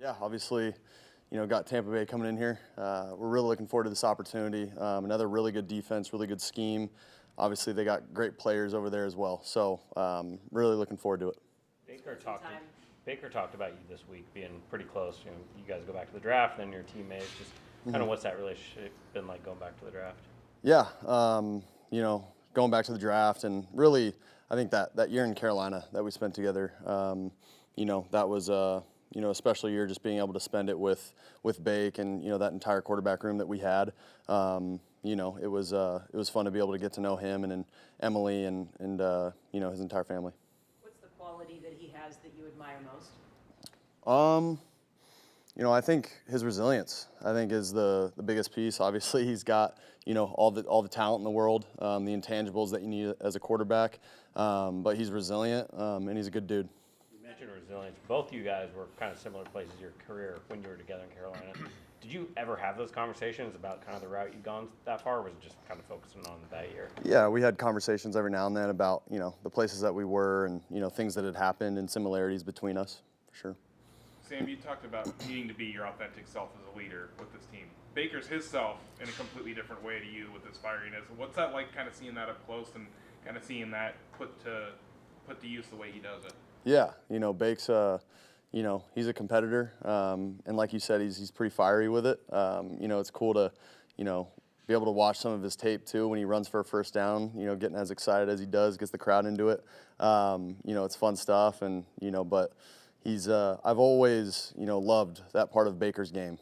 Yeah, obviously, got Tampa Bay coming in here. We're really looking forward to this opportunity. Another really good defense, really good scheme. Obviously, they got great players over there as well. So, really looking forward to it. Baker talked about you this week being pretty close. You guys go back to the draft, then your teammates. Just kind of what's that relationship been like going back to the draft? Yeah, going back to the draft and really, I think that year in Carolina that we spent together, that was a special year, just being able to spend it with Bake and that entire quarterback room that we had. It was fun to be able to get to know him and Emily and his entire family. What's the quality that he has that you admire most? I think his resilience, I think, is the biggest piece. Obviously, he's got, all the talent in the world, the intangibles that you need as a quarterback. But he's resilient, and he's a good dude. You mentioned resilience. Both you guys were kind of similar places in your career when you were together in Carolina. Did you ever have those conversations about kind of the route you've gone that far, or was it just kind of focusing on that year? Yeah, we had conversations every now and then about, the places that we were and, things that had happened and similarities between us, for sure. Sam, you talked about needing to be your authentic self as a leader with this team. Baker's his self in a completely different way to you with his fieriness. What's that like, kind of seeing that up close and kind of seeing that put to use the way he does it? Yeah, Bake's, he's a competitor, and like you said, he's pretty fiery with it. It's cool to, be able to watch some of his tape too when he runs for a first down. Getting as excited as he does, gets the crowd into it. It's fun stuff, and but. I've always, loved that part of Baker's game,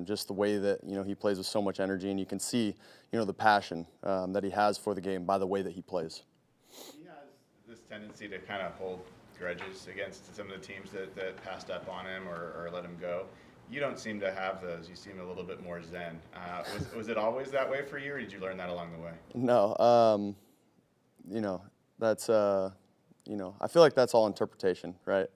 just the way that, he plays with so much energy, and you can see, the passion that he has for the game by the way that he plays. He has this tendency to kind of hold grudges against some of the teams that passed up on him or let him go. You don't seem to have those. You seem a little bit more zen. Was it always that way for you, or did you learn that along the way? No, that's... I feel like that's all interpretation, right?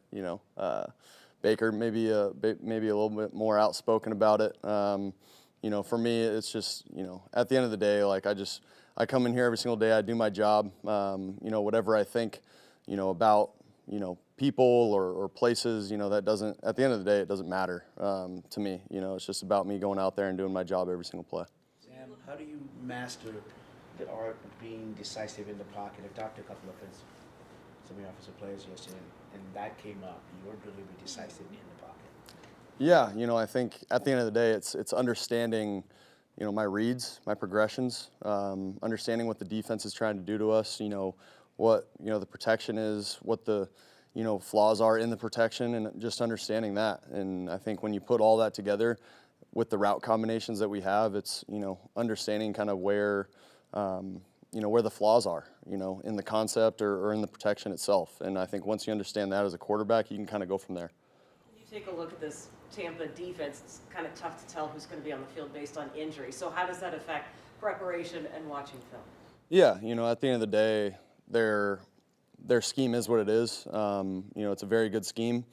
Baker maybe a little bit more outspoken about it. For me, it's just, at the end of the day, like I come in here every single day, I do my job. Whatever I think, about, people or places, that doesn't, at the end of the day, it doesn't matter to me. It's just about me going out there and doing my job every single play. Sam, how do you master the art of being decisive in the pocket? I've talked to a couple of some of your offensive players yesterday, and that came up, your ability to be decisive in the pocket. Yeah, I think at the end of the day, it's understanding, my reads, my progressions, understanding what the defense is trying to do to us, what, the protection is, what the, flaws are in the protection, and just understanding that. And I think when you put all that together with the route combinations that we have, it's, understanding kind of where the flaws are, in the concept or in the protection itself. And I think once you understand that as a quarterback, you can kind of go from there. When you take a look at this Tampa defense, it's kind of tough to tell who's going to be on the field based on injury. So how does that affect preparation and watching film? Yeah, at the end of the day, their scheme is what it is. It's a very good scheme.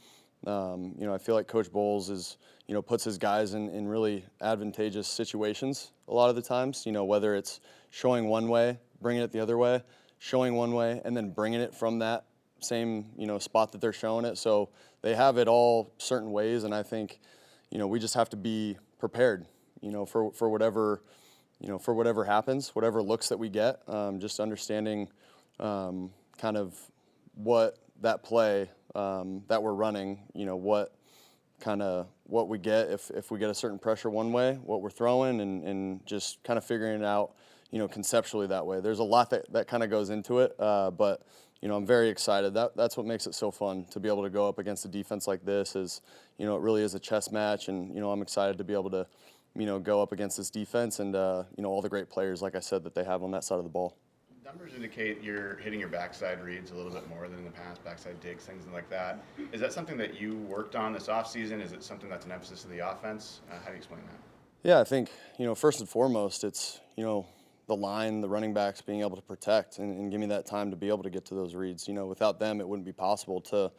I feel like Coach Bowles is, puts his guys in really advantageous situations a lot of the times, whether it's showing one way, bringing it the other way, showing one way, and then bringing it from that same, spot that they're showing it. So they have it all certain ways, and I think, we just have to be prepared, for whatever, for whatever happens, whatever looks that we get, just understanding kind of what that play that we're running, what we get if we get a certain pressure one way, what we're throwing, and just kind of figuring it out, conceptually that way. There's a lot that kind of goes into it, but I'm very excited. That's what makes it so fun to be able to go up against a defense like this. Is it really is a chess match, and I'm excited to be able to go up against this defense and all the great players, like I said, that they have on that side of the ball. Numbers indicate you're hitting your backside reads a little bit more than in the past, backside digs, things like that. Is that something that you worked on this offseason? Is it something that's an emphasis of the offense? How do you explain that? Yeah, I think, first and foremost, it's, the line, the running backs being able to protect and give me that time to be able to get to those reads. Without them, it wouldn't be possible to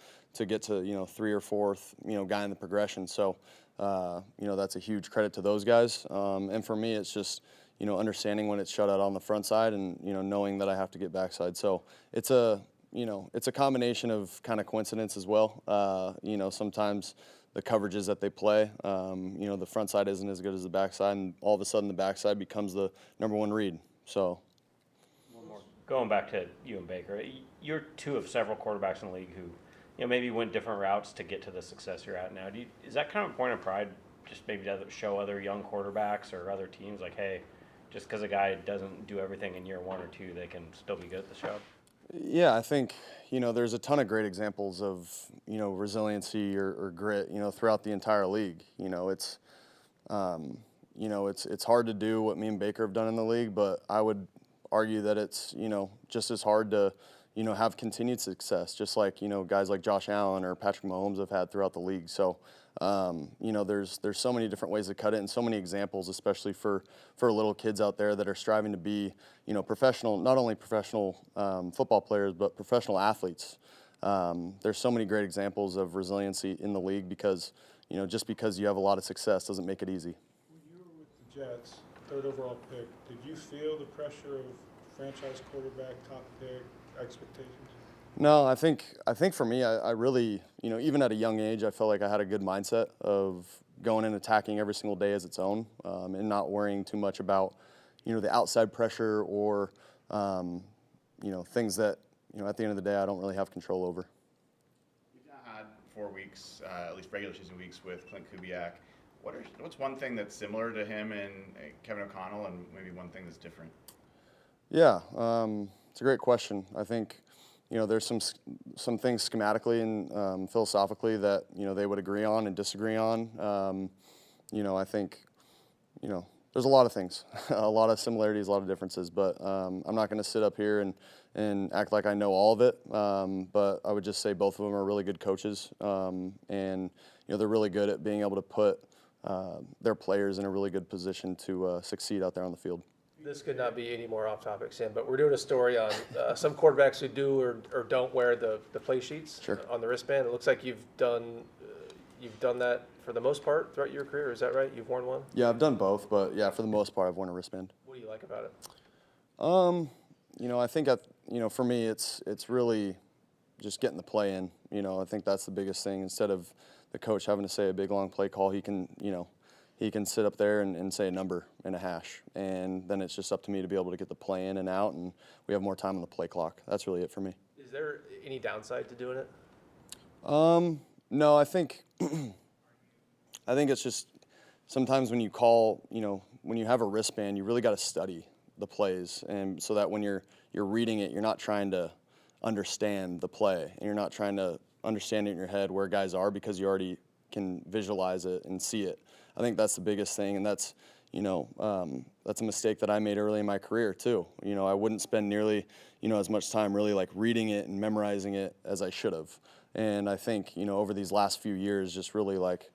get to, three or fourth, guy in the progression. So, that's a huge credit to those guys. And for me, it's just, understanding when it's shut out on the front side and, knowing that I have to get backside. So it's a combination of kind of coincidence as well. Sometimes the coverages that they play. You know, the front side isn't as good as the back side, and all of a sudden the back side becomes the #1 read. So. Going back to you and Baker, you're two of several quarterbacks in the league who, you know, maybe went different routes to get to the success you're at now. Is that kind of a point of pride, just maybe to show other young quarterbacks or other teams, like, hey, just because a guy doesn't do everything in year 1 or 2, they can still be good at the show? Yeah, I think, you know, there's a ton of great examples of, you know, resiliency or grit, you know, throughout the entire league. You know, it's hard to do what me and Baker have done in the league, but I would argue that it's, you know, just as hard to, you know, have continued success, just like, you know, guys like Josh Allen or Patrick Mahomes have had throughout the league. So, you know, there's so many different ways to cut it, and so many examples, especially for little kids out there that are striving to be, you know, professional, not only professional football players, but professional athletes. There's so many great examples of resiliency in the league because, you know, just because you have a lot of success doesn't make it easy. When you were with the Jets, 3rd overall pick, did you feel the pressure of franchise quarterback, top pick, expectations? No, I think for me, I really, you know, even at a young age, I felt like I had a good mindset of going and attacking every single day as its own, and not worrying too much about, you know, the outside pressure or, you know, things that, you know, at the end of the day, I don't really have control over. You've now had 4 weeks, at least regular season weeks, with Clint Kubiak. What's one thing that's similar to him and Kevin O'Connell, and maybe one thing that's different? Yeah, it's a great question. I think, you know, there's some things schematically and philosophically that, you know, they would agree on and disagree on. You know, I think, you know, there's a lot of things, a lot of similarities, a lot of differences, but I'm not going to sit up here and act like I know all of it. But I would just say both of them are really good coaches, and, you know, they're really good at being able to put their players in a really good position to succeed out there on the field. This could not be any more off topic, Sam, but we're doing a story on some quarterbacks who do or don't wear the play sheets on the wristband. It looks like you've done that for the most part throughout your career. Is that right? You've worn one? Yeah, I've done both, but yeah, for the most part, I've worn a wristband. What do you like about it? You know, I think you know, for me, it's really just getting the play in. You know, I think that's the biggest thing. Instead of the coach having to say a big long play call, he can sit up there and say a number and a hash, and then it's just up to me to be able to get the play in and out, and we have more time on the play clock. That's really it for me. Is there any downside to doing it? No, I think it's just sometimes when you call, you know, when you have a wristband, you really got to study the plays, and so that when you're reading it, you're not trying to understand the play, and you're not trying to understand it in your head where guys are, because you already can visualize it and see it. I think that's the biggest thing, and that's, you know, that's a mistake that I made early in my career too. You know, I wouldn't spend nearly, you know, as much time really like reading it and memorizing it as I should have. And I think, you know, over these last few years, just really like,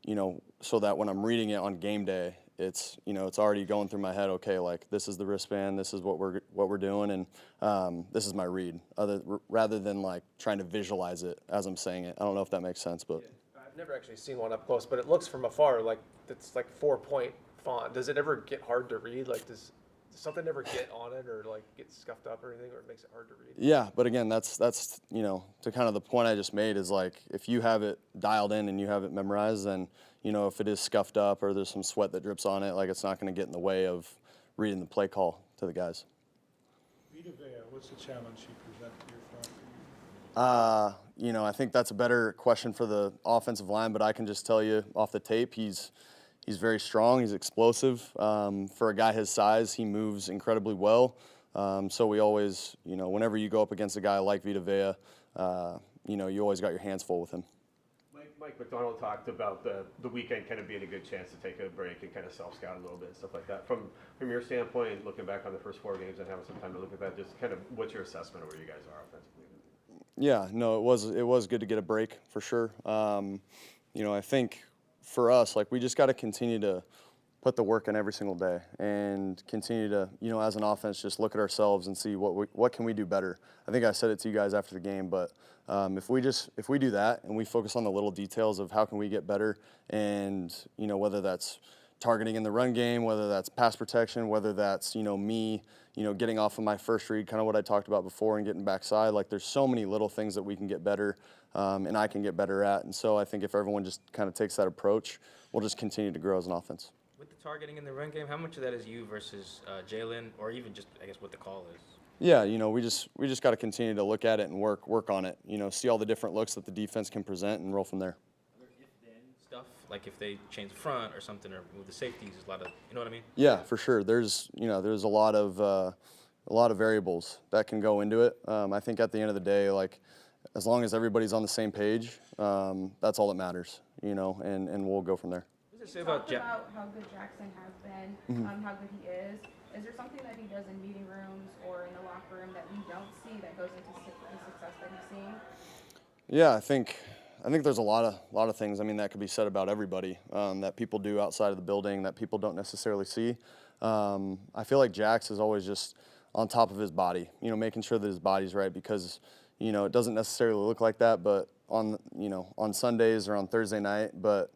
you know, so that when I'm reading it on game day, it's, you know, it's already going through my head. Okay, like this is the wristband, this is what we're doing, and this is my read. Rather than like trying to visualize it as I'm saying it. I don't know if that makes sense, but. Yeah. I've never actually seen one up close, but it looks from afar like it's like 4-point font. Does it ever get hard to read? Like does something ever get on it or like get scuffed up or anything, or it makes it hard to read? Yeah, but again, that's you know, to kind of the point I just made is like if you have it dialed in and you have it memorized, then, you know, if it is scuffed up or there's some sweat that drips on it, like it's not going to get in the way of reading the play call to the guys. Vita Vea, what's the challenge you present to your front? You know, I think that's a better question for the offensive line, but I can just tell you off the tape, he's very strong, he's explosive. For a guy his size, he moves incredibly well. So we always, you know, whenever you go up against a guy like Vita Vea, you know, you always got your hands full with him. Mike McDonald talked about the weekend kind of being a good chance to take a break and kind of self-scout a little bit and stuff like that. From your standpoint, looking back on the first 4 games and having some time to look at that, just kind of what's your assessment of where you guys are offensively? Yeah, no, it was good to get a break for sure. You know, I think for us, like we just got to continue to put the work in every single day and continue to, you know, as an offense, just look at ourselves and see what can we do better. I think I said it to you guys after the game, but if we do that and we focus on the little details of how can we get better, and, you know, whether that's targeting in the run game, whether that's pass protection, whether that's, me, getting off of my first read, kind of what I talked about before, and getting backside. Like, there's so many little things that we can get better, and I can get better at. And so I think if everyone just kind of takes that approach, we'll just continue to grow as an offense. With the targeting in the run game, how much of that is you versus Jalen, or even just, I guess, what the call is? Yeah, we just got to continue to look at it and work on it. See all the different looks that the defense can present and roll from there. Stuff like if they change the front or something, or move the safeties, a lot of, you know what I mean? Yeah, for sure. There's a lot of variables that can go into it. I think at the end of the day, like, as long as everybody's on the same page, that's all that matters. And we'll go from there. What does it say You about talked about how good Jaxon has been, how good he is. Is there something that he does in meeting rooms or in the locker room that we don't see that goes into the success that he's seeing? Yeah, I think there's a lot of things. I mean, that could be said about everybody that people do outside of the building that people don't necessarily see. I feel like Jax is always just on top of his body, making sure that his body's right, because it doesn't necessarily look like that, but on Sundays or on Thursday night, but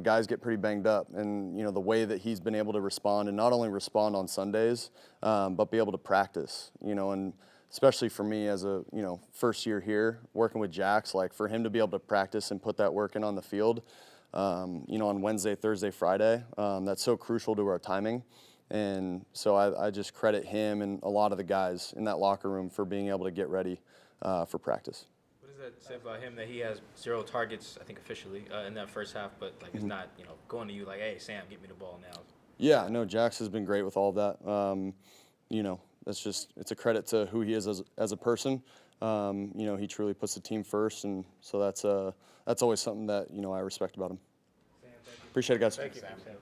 guys get pretty banged up, and the way that he's been able to respond, and not only respond on Sundays, but be able to practice, and especially for me as a first year here working with Jax, like, for him to be able to practice and put that work in on the field, on Wednesday, Thursday, Friday, that's so crucial to our timing. And so I just credit him and a lot of the guys in that locker room for being able to get ready for practice. What does that say about him that he has 0 targets, I think officially, in that first half, but like it's not, going to you like, hey, Sam, get me the ball now? Yeah, no, Jax has been great with all of that. It's a credit to who he is as a person. He truly puts the team first, and so that's always something that I respect about him. Sam, thank you. Appreciate it, guys. Thank you. Sam.